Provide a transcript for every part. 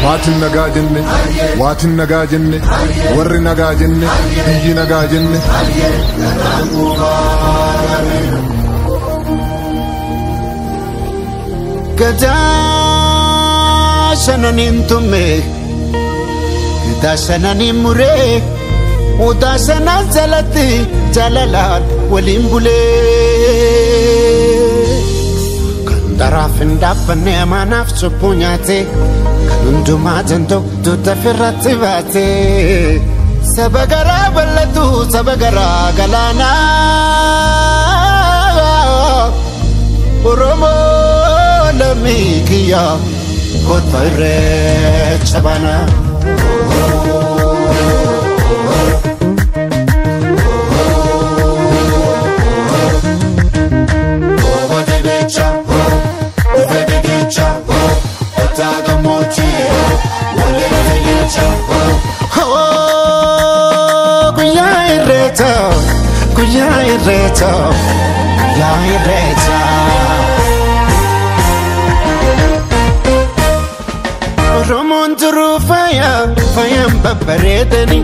Waatin nagaa jenne, waatin nagaa jenne, warri nagaa jenne, biyyi nagaa jenne. Gadaa shananin tumme, gadaa shananin muree, odaa shanan jalatti jalalaan waliin bulee. Kan daraafin dhaabbanne amaanaaf cubbuu nyaatee. Hundumaa jantoo tuuta firratti baatee saba garaa bal'atu saba garaa galaanaa Oromoo lammii kiyyaa kotba irreecha banaa. Oromoon turuu faayaan babbareedani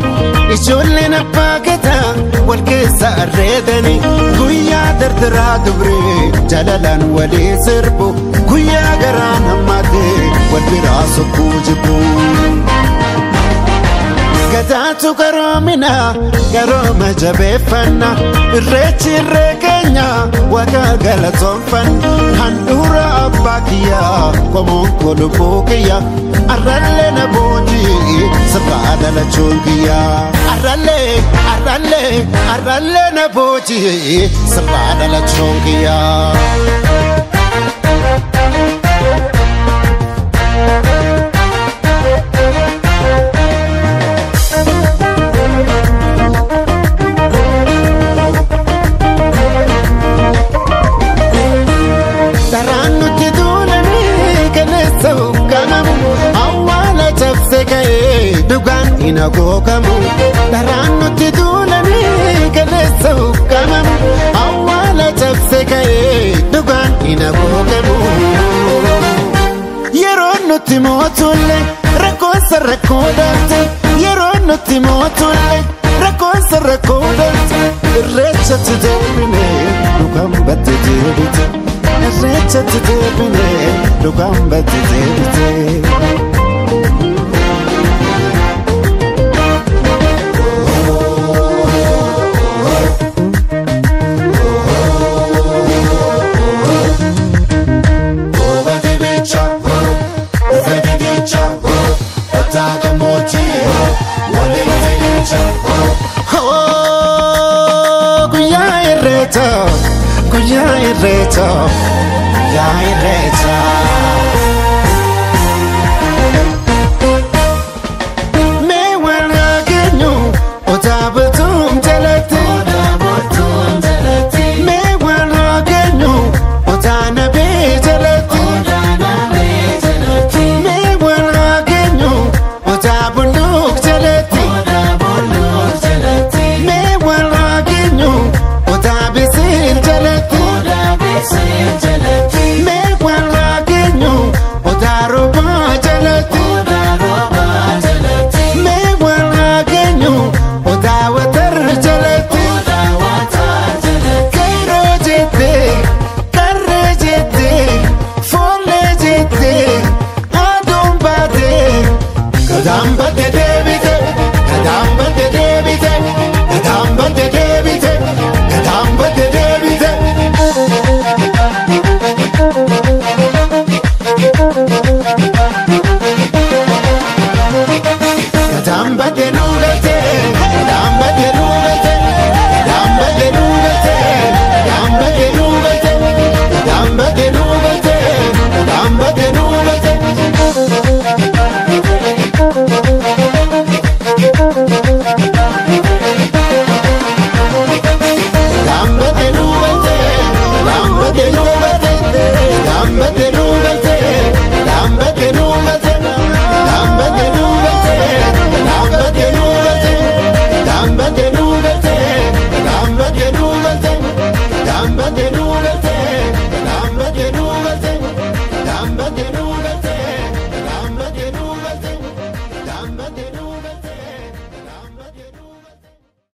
ijoolleen abbaa gadaa wal keessa arreedani guyyaa dardaraa dubree jalalaan walii sirbu guyyaa garaa namaatee wal biraa sokkuu jibbu. Gadaatu garoomina garooma jabeeffanna irreechi irree keenya waaqa galatoonfanna handhuura abbaa kiyyaa qomoon kolubbuu kiyyaa arrallee na boojii sirraa dhalachuun kiyyaa arrallee na boojii sirraa dhalachuun kiyyaa. Ina gogamu darano tidulani kaleso kamamu awala chakse kae dugan ina gogamu yerono timotulle rakosa rakodate yerono timotulle rakosa rakodate recha tidebine dugan batte debite recha tidebine dugan batte debite. Guyya irreecha